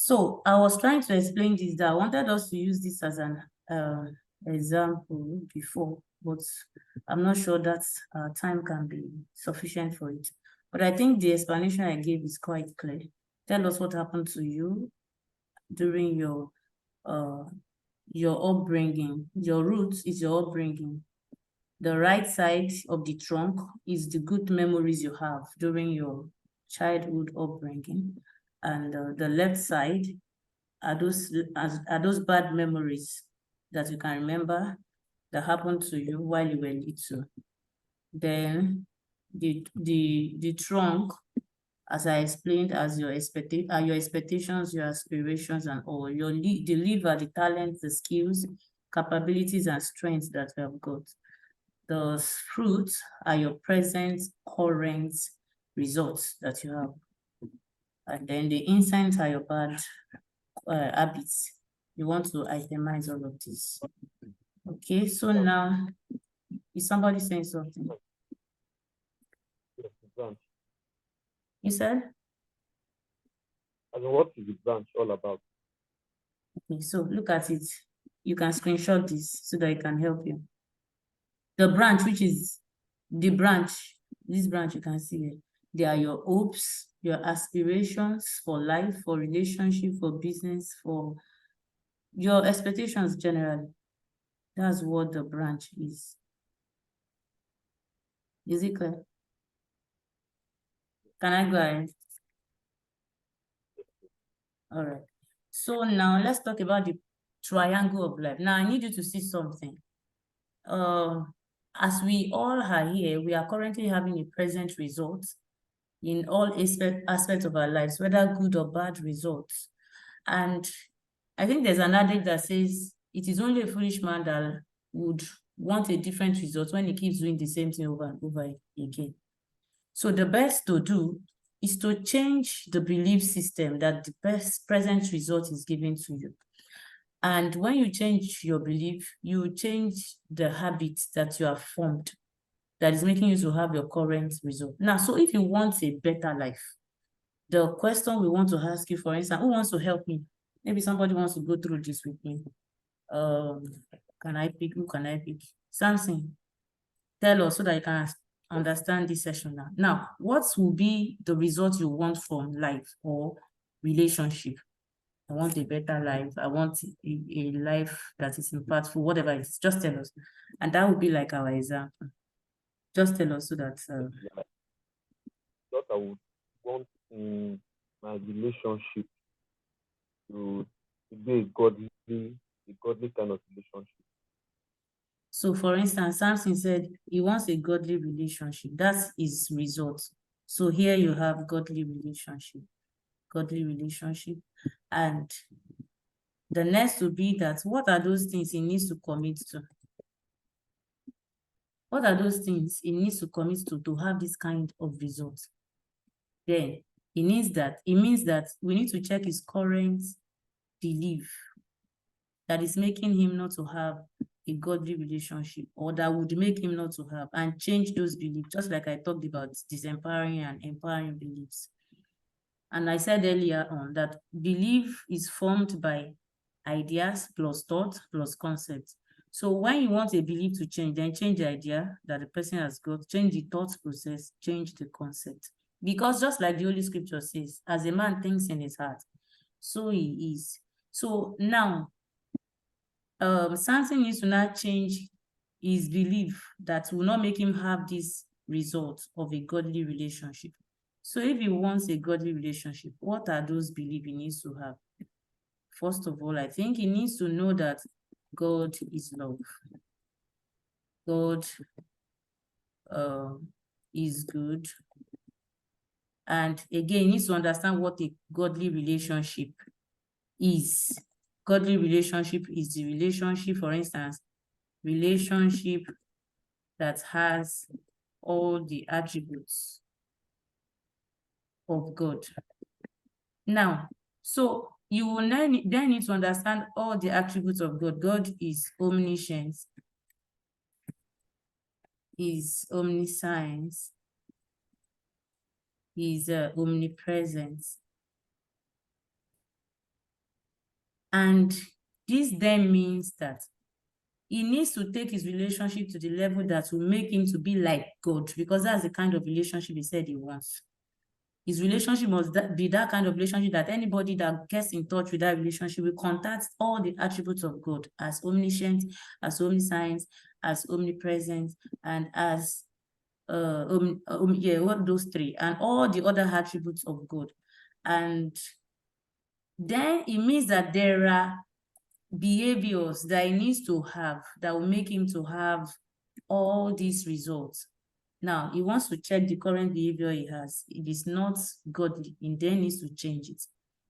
So I was trying to explain this, that I wanted us to use this as an example before, but I'm not sure that time can be sufficient for it. But I think the explanation I gave is quite clear. Tell us what happened to you during your upbringing. Your roots is your upbringing. The right side of the trunk is the good memories you have during your childhood upbringing, and the left side are those bad memories that you can remember that happened to you while you were little. Then the trunk, as I explained, as your expectations, your aspirations, and all the liver, the talents, the skills, capabilities, and strengths that you have got. The fruits are your present, current results that you have. And then the insights are your bad habits. You want to itemize all of this. Okay, so now, is somebody saying something? Yes, the branch. You said? And what is the branch all about? Okay, so look at it. You can screenshot this so that it can help you. The branch, which is the branch, this branch you can see here, they are your hopes, your aspirations for life, for relationship, for business, for your expectations generally. That's what the branch is. Is it clear? Can I go ahead? All right. So now let's talk about the triangle of life. Now I need you to see something. As we all are here, we are currently having a present result in all aspects of our lives, whether good or bad results. And I think there's an adage that says it is only a foolish man that would want a different result when he keeps doing the same thing over and over again. So the best to do is to change the belief system that the best present result is given to you. And when you change your belief, you change the habits that you have formed that is making you to have your current result. Now, so if you want a better life, the question we want to ask you, for instance, who wants to help me? Maybe somebody wants to go through this with me. Can I pick? Who can I pick? Samson, tell us so that you can understand this session now. Now, what will be the result you want from life or relationship? I want a better life. I want a life that is impactful, whatever it is. Just tell us. And that would be like our example. Just tell us so that... What I would want in my relationship to, to be a godly kind of relationship. So for instance, Samson said he wants a godly relationship. That's his result. So here you have godly relationship. And the next will be that what are those things he needs to commit to? What are those things he needs to commit to have this kind of result? Then it means that we need to check his current belief that is making him not to have a godly relationship, or that would make him not to have, and change those beliefs, just like I talked about disempowering and empowering beliefs. And I said earlier on that belief is formed by ideas plus thought plus concept. So when you want a belief to change, then change the idea that the person has got, change the thought process, change the concept. Because just like the Holy Scripture says, as a man thinks in his heart, so he is. So now, Samson needs to now change his belief that will not make him have this result of a godly relationship. So if he wants a godly relationship, what are those beliefs he needs to have? First of all, I think he needs to know that God is love. God is good. And again, he needs to understand what a godly relationship is. Godly relationship is the relationship, for instance, relationship that has all the attributes of God. Now, so you will then need to understand all the attributes of God. God is omniscient, is omniscience, is omnipresent, And this then means that he needs to take his relationship to the level that will make him to be like God, because that's the kind of relationship he said he wants. His relationship must be that kind of relationship that anybody that gets in touch with that relationship will contact all the attributes of God as omniscient, as omniscient, as omnipresent, and as what those three, and all the other attributes of God. And then it means that there are behaviors that he needs to have that will make him to have all these results. Now, he wants to check the current behavior he has. It is not godly, he then needs to change it.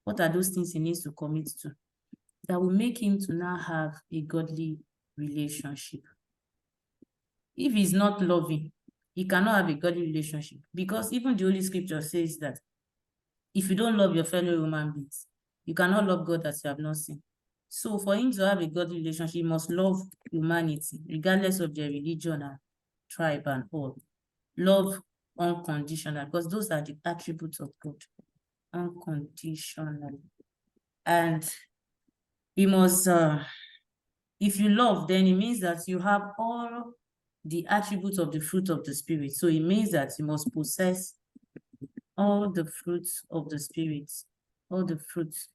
What are those things he needs to commit to that will make him to now have a godly relationship? If he's not loving, he cannot have a godly relationship, because even the Holy Scripture says that if you don't love your fellow human beings, you cannot love God as you have not seen. So for him to have a godly relationship, he must love humanity, regardless of their religion and tribe and all. Love unconditional, because those are the attributes of God. Unconditional. And he must, if you love, then it means that you have all the attributes of the fruit of the Spirit. So it means that you must possess all the fruits of the Spirit, all the fruits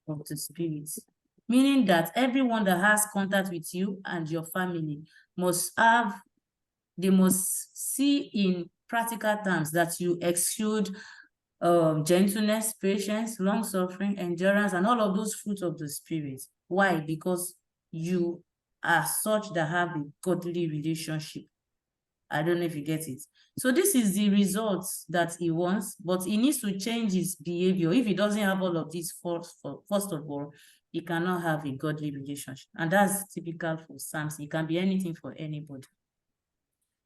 of the Spirit. Meaning that everyone that has contact with you and your family must have, they must see in practical terms that you exude gentleness, patience, long-suffering, endurance, and all of those fruits of the Spirit. Why? Because you are such that have a godly relationship. I don't know if you get it. So this is the results that he wants, but he needs to change his behavior. If he doesn't have all of these, first of all, he cannot have a godly relationship. And that's typical for Samson. It can be anything for anybody.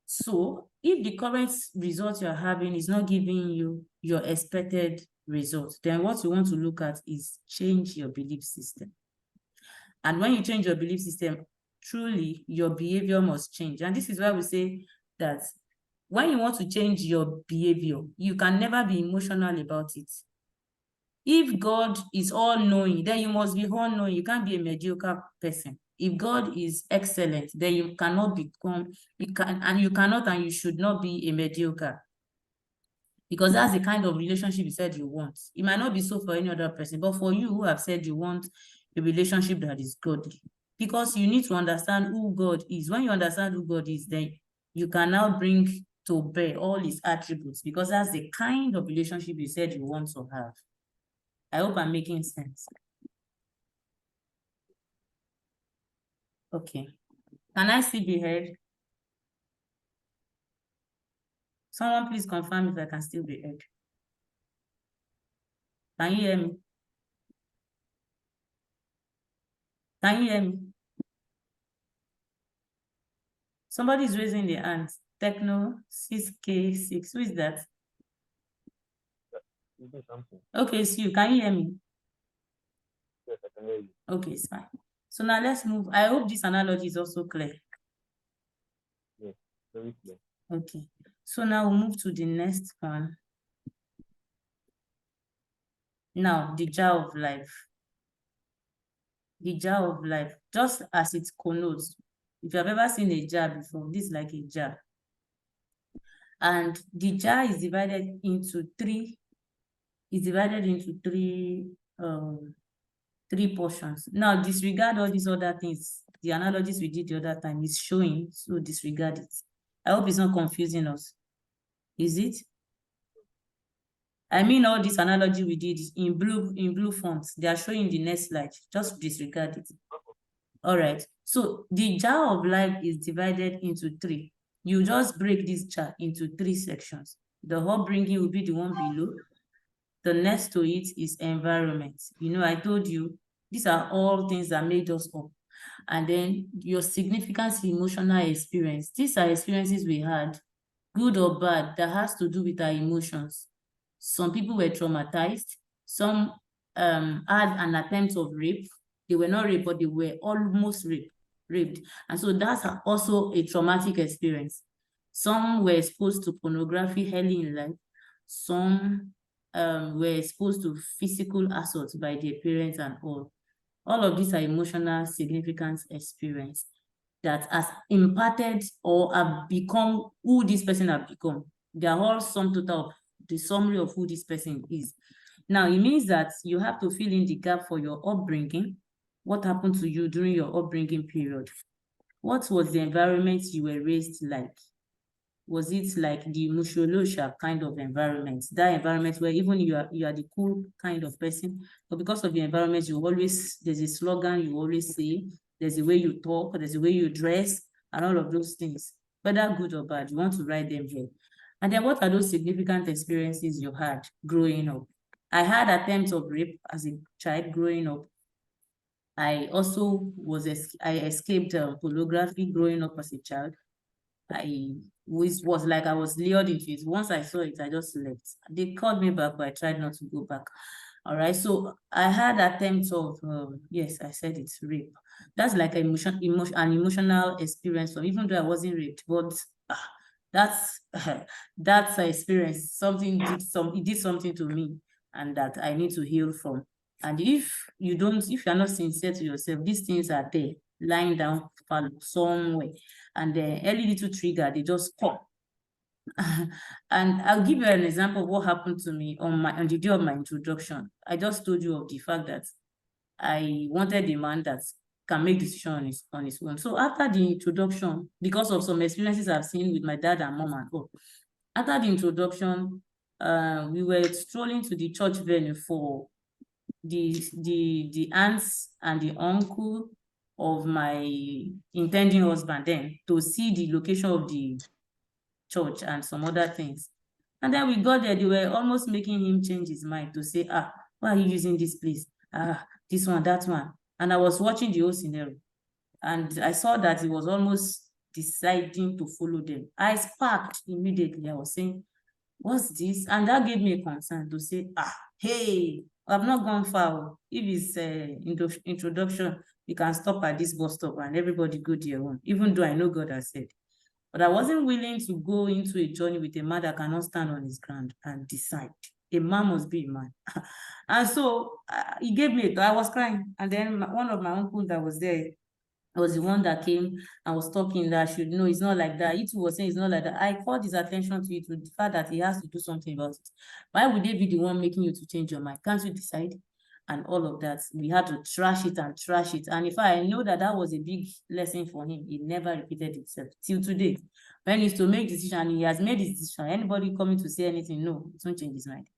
So if the current result you're having is not giving you your expected result, then what you want to look at is change your belief system. And when you change your belief system, truly your behavior must change. And this is why we say that when you want to change your behavior, you can never be emotional about it. If God is all-knowing, then you must be all-knowing. You can't be a mediocre person. If God is excellent, then you cannot become, you cannot and you should not be a mediocre. Because that's the kind of relationship you said you want. It might not be so for any other person, but for you who have said you want a relationship that is godly. Because you need to understand who God is. When you understand who God is, then you can now bring to bear all his attributes, because that's the kind of relationship you said you want to have. I hope I'm making sense. Okay. Can I still be heard? Someone please confirm if I can still be heard. Can you hear me? Can you hear me? Somebody is raising their hand. Techno 6K6. Who is that? Okay, it's you. Can you hear me? Yes, I can hear you. Okay, it's fine. So now let's move. I hope this analogy is also clear. Yes, very clear. Okay. So now we'll move to the next one. Now, the jar of life. The jar of life, just as it connotes. If you have ever seen a jar before, this is like a jar. And the jar is divided into three three portions. Now, disregard all these other things. The analogies we did the other time is showing, so disregard it. I hope it's not confusing us. Is it? I mean, all this analogy we did in blue fonts, they are showing the next slide. Just disregard it. All right. So the jar of life is divided into three. You just break this jar into three sections. The upbringing will be the one below. The next to it is environment. You know, I told you, these are all things that made us up. And then your significant emotional experience. These are experiences we had, good or bad, that has to do with our emotions. Some people were traumatized. Some had an attempt of rape. They were not raped, but they were almost raped. And so that's also a traumatic experience. Some were exposed to pornography early in life. Some were exposed to physical assault by their parents and all. All of these are emotional significance experience that has impacted or have become who this person have become. They are all sum total of the summary of who this person is. Now, it means that you have to fill in the gap for your upbringing. What happened to you during your upbringing period? What was the environment you were raised like? Was it like the Musholosha kind of environment? That environment where even you are the cool kind of person, but because of the environment, there's a slogan you always say, there's a way you talk, there's a way you dress, and all of those things, whether good or bad, you want to write them here. And then what are those significant experiences you had growing up? I had attempts of rape as a child growing up. I also I escaped pornography growing up as a child. I was like I was lured into it. Once I saw it, I just left. They called me back, but I tried not to go back. All right. So I had attempts of yes, I said it's rape. That's like an emotional experience. So even though I wasn't raped, but that's that's an experience. It did something to me, and that I need to heal from. And if you're not sincere to yourself, these things are there lying down somewhere, and the early little trigger, they just come. And I'll give you an example of what happened to me on the day of my introduction. I just told you of the fact that I wanted a man that can make decisions on his own. So after the introduction, because of some experiences I've seen with my dad and mom and all, after the introduction, we were strolling to the church venue for the aunts and the uncle of my intending husband then to see the location of the church and some other things. And then we got there, they were almost making him change his mind to say, why are you using this place? This one, that one. And I was watching the whole scenario. And I saw that he was almost deciding to follow them. I sparked immediately. I was saying, what's this? And that gave me a concern to say, hey, I've not gone far. If it's introduction, you can stop at this bus stop and everybody go their own, even though I know God has said. But I wasn't willing to go into a journey with a man that cannot stand on his ground and decide. A man must be a man. And so he gave me, I was crying. And then one of my uncles that was there, I was the one that came and was talking that I should know it's not like that. He too was saying it's not like that. I called his attention to it, to the fact that he has to do something about it. Why would they be the one making you to change your mind? Can't you decide? And all of that. We had to trash it and trash it. And if I know that that was a big lesson for him, it never repeated itself till today. When he's to make decision and he has made his decision, anybody coming to say anything, no, it won't change his mind.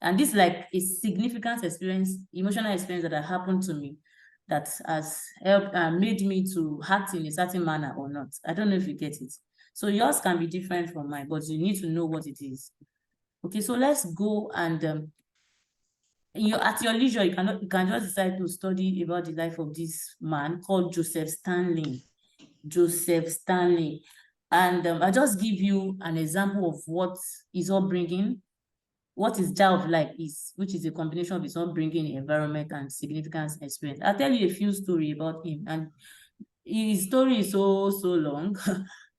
And this is like a significant experience, emotional experience that happened to me that has helped and made me to act in a certain manner or not. I don't know if you get it. So yours can be different from mine, but you need to know what it is. Okay, so let's go and at your leisure, you can just decide to study about the life of this man called Joseph Stanley. Joseph Stanley. And I'll just give you an example of what his upbringing, what his child of life is, which is a combination of his upbringing, environment, and significance experience. I'll tell you a few stories about him. And his story is so long,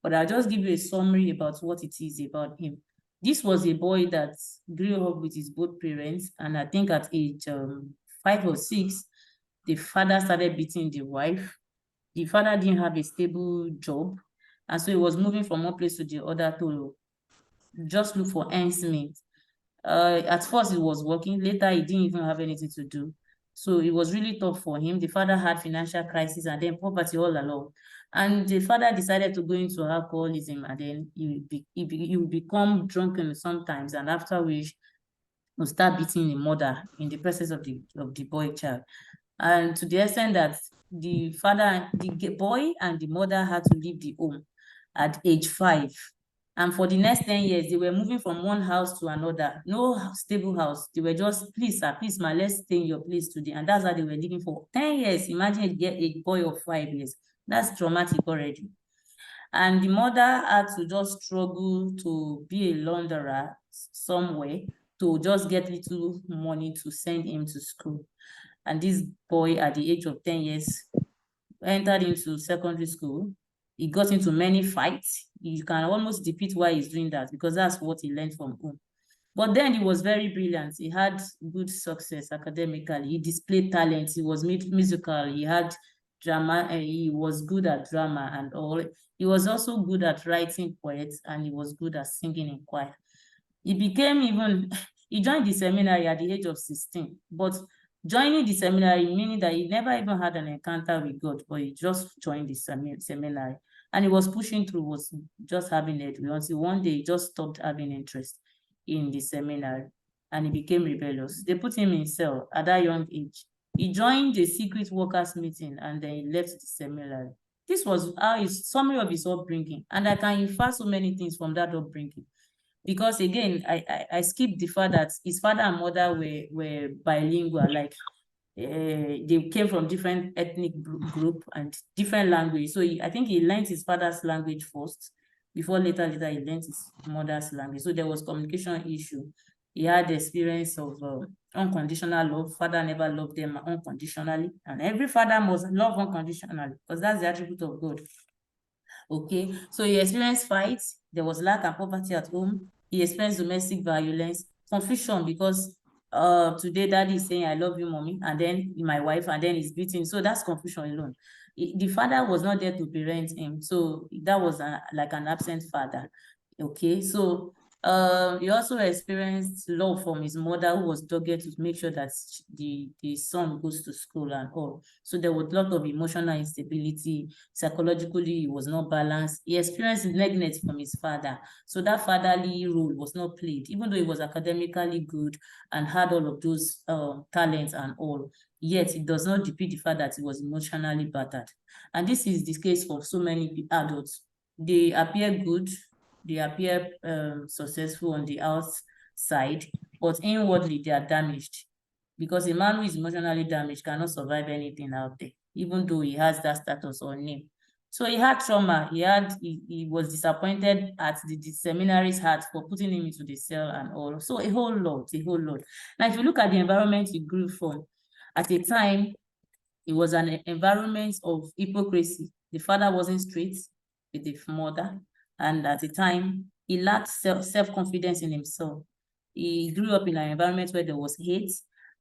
but I'll just give you a summary about what it is about him. This was a boy that grew up with his both parents, and I think at age 5 or 6, the father started beating the wife. The father didn't have a stable job, and so he was moving from one place to the other to just look for ends meet. At first, it was working. Later, he didn't even have anything to do. So it was really tough for him. The father had financial crisis and then poverty all along. And the father decided to go into alcoholism, and then he would become drunken sometimes, and after which will start beating the mother in the presence of the boy child. And to the extent that the boy and the mother had to leave the home at age 5. And for the next 10 years, they were moving from one house to another. No stable house. They were just, please, sir, please, ma, let's stay in your place today. And that's how they were living for 10 years. Imagine a boy of 5 years. That's traumatic already. And the mother had to just struggle to be a launderer somewhere to just get little money to send him to school. And this boy, at the age of 10 years, entered into secondary school. He got into many fights. You can almost depict why he's doing that, because that's what he learned from home. But then he was very brilliant. He had good success academically. He displayed talent. He was musical. He had drama. He was good at drama and all. He was also good at writing poets, and he was good at singing in choir. He became even, he joined the seminary at the age of 16, but joining the seminary, meaning that he never even had an encounter with God, but he just joined the seminary. And he was pushing through, was just having it until one day he just stopped having interest in the seminary and he became rebellious. They put him in cell at that young age. He joined a secret workers meeting and then he left the seminary. This was how his summary of his upbringing, and I can infer so many things from that upbringing. Because again, I skipped the fact that his father and mother were bilingual, like they came from different ethnic group and different language. So I think he learned his father's language first before later he learned his mother's language. So there was communication issue. He had experience of unconditional love. Father never loved them unconditionally, and every father must love unconditionally because that's the attribute of God. Okay, so he experienced fights. There was lack and poverty at home. He experienced domestic violence, confusion because today daddy is saying I love you, mommy, and then my wife, and then he's beating. So that's confusion alone. The father was not there to parent him, so that was like an absent father. Okay, so he also experienced love from his mother, who was dogged to make sure that the son goes to school and all. So there was a lot of emotional instability. Psychologically, he was not balanced. He experienced neglect from his father. So that fatherly role was not played, even though he was academically good and had all of those talents and all. Yet it does not depict the fact that he was emotionally battered. And this is the case for so many adults. They appear good, they appear successful on the outside, but inwardly they are damaged. Because a man who is emotionally damaged cannot survive anything out there, even though he has that status or name. So he had trauma. He was disappointed at the seminary's heart for putting him into the cell and all. So a whole lot. Now, if you look at the environment he grew from, at a time, it was an environment of hypocrisy. The father wasn't straight with the mother, and at the time, he lacked self-confidence in himself. He grew up in an environment where there was hate,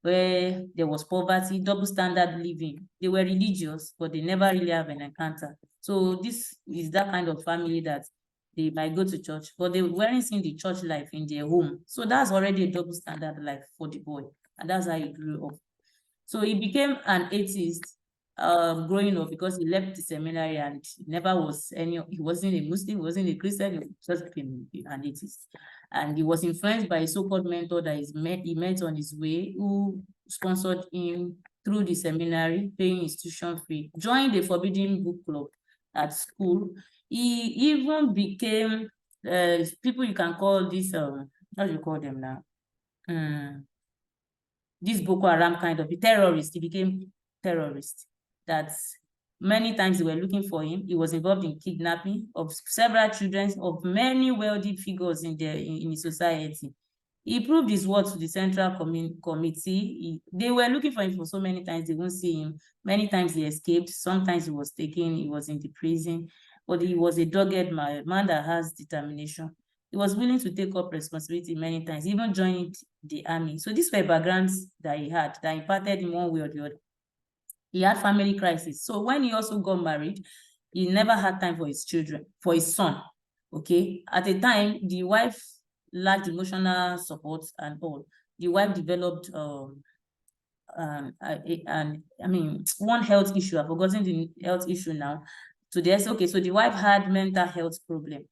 where there was poverty, double standard living. They were religious, but they never really have an encounter. So this is that kind of family that they might go to church, but they weren't seeing the church life in their home. So that's already a double standard life for the boy. And that's how he grew up. So he became an atheist growing up because he left the seminary and never was he wasn't a Muslim, he wasn't a Christian, he just became an atheist. And he was influenced by a so-called mentor that he met on his way, who sponsored him through the seminary, paying his tuition fee, joined the Forbidden Book Club at school. He even became people you can call this, how do you call them now? This Boko Haram kind of a terrorist. He became terrorist. That many times they were looking for him. He was involved in kidnapping of several children of many wealthy figures in the society. He proved his worth to the Central Committee. They were looking for him for so many times, they won't see him. Many times he escaped. Sometimes he was taken, he was in the prison. But he was a dogged man that has determination. He was willing to take up responsibility many times, even joined the army. So these were backgrounds that he had that impacted in one way or the other. He had family crisis. So when he also got married, he never had time for his children, for his son. Okay. At a time, the wife lacked emotional support and all. The wife developed one health issue. I've forgotten the health issue now. So the wife had mental health problem.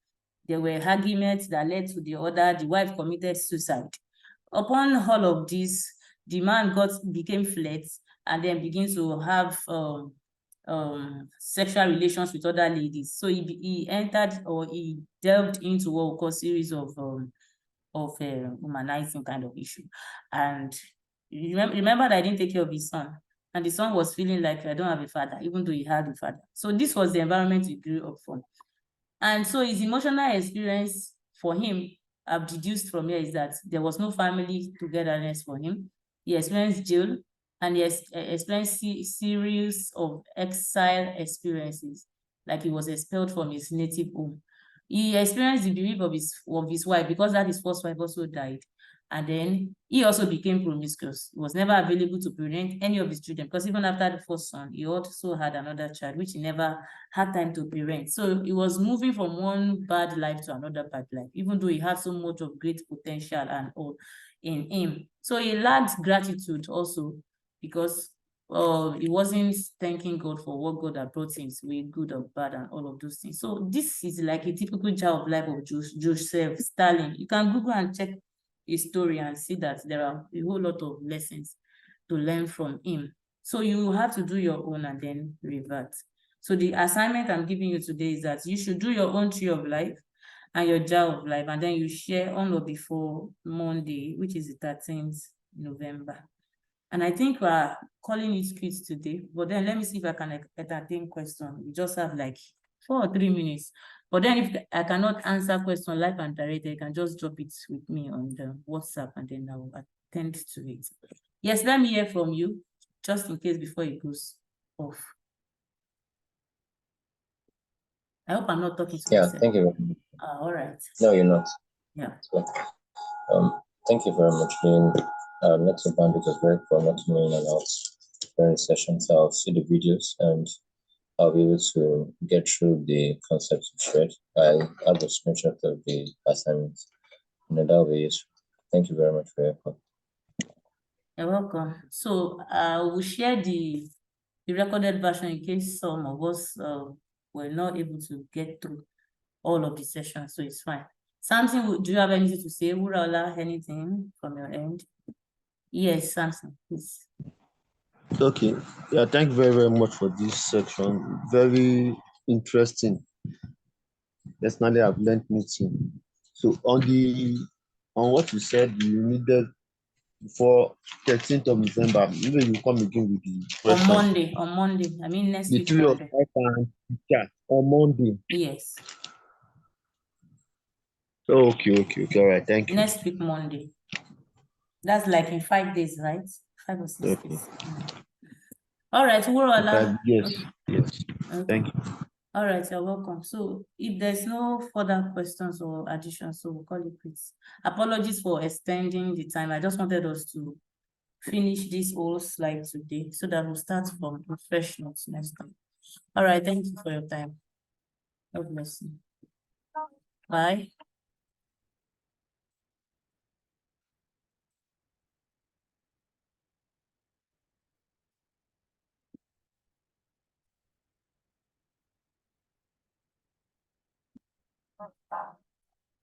There were arguments that led to the other. The wife committed suicide. Upon all of this, the man became flat and then began to have sexual relations with other ladies. So he entered, or he delved into what we call series of humanizing kind of issue. And remember that I didn't take care of his son. And the son was feeling like, I don't have a father, even though he had a father. So this was the environment he grew up from. And so his emotional experience for him, I've deduced from here, is that there was no family togetherness for him. He experienced jail, and he experienced series of exile experiences, like he was expelled from his native home. He experienced the bereavement of his wife, because that his first wife also died. And then he also became promiscuous. He was never available to parent any of his children, because even after the first son, he also had another child, which he never had time to parent. So he was moving from one bad life to another bad life, even though he had so much of great potential and all in him. So he lacked gratitude also, because he wasn't thanking God for what God had brought him, way good or bad and all of those things. So this is like a typical child of life of Joseph Stalin. You can Google and check his story and see that there are a whole lot of lessons to learn from him. So you have to do your own and then revert. So the assignment I'm giving you today is that you should do your own tree of life and your jar of life, and then you share on or before Monday, which is the 13th November. And I think we're calling it quits today, but then let me see if I can entertain question. We just have like 4 or 3 minutes. But then if I cannot answer question live and direct, you can just drop it with me on the WhatsApp and then I will attend to it. Yes, let me hear from you, just in case before it goes off. I hope I'm not talking to Yeah, myself. thank you very much. All right. No, you're not. Yeah. So, thank you very much. Next bandit was very informative in and out during the session. So I'll see the videos and I'll be able to get through the concepts you shared. I have a screenshot of the assignment. That'll be useful. Thank you very much for your help. You're welcome. So I will share the recorded version in case some of us were not able to get through all of the sessions, so it's fine. Samson, do you have anything to say? Wuraola, anything from your end? Yes, Samson, please. Okay. Yeah, thank you very, very much for this section. Very interesting. Personally, I've learned meeting. So on what you said you needed before 13th of December, maybe you come again with the question. On Monday. I mean next The week tree of Monday. life and chat on Monday. Yes. Okay. All right. Thank you. Next week Monday. That's like in 5 days, right? 5 or 6 Okay. days. All right, Wuraola. Yes. Okay. Yes. Okay. Thank you. All right, you're welcome. So if there's no further questions or additions, so we'll call it quits. Apologies for extending the time. I just wanted us to finish this whole slide today so that we'll start from fresh notes next time. All right, thank you for your time. God bless you. Bye.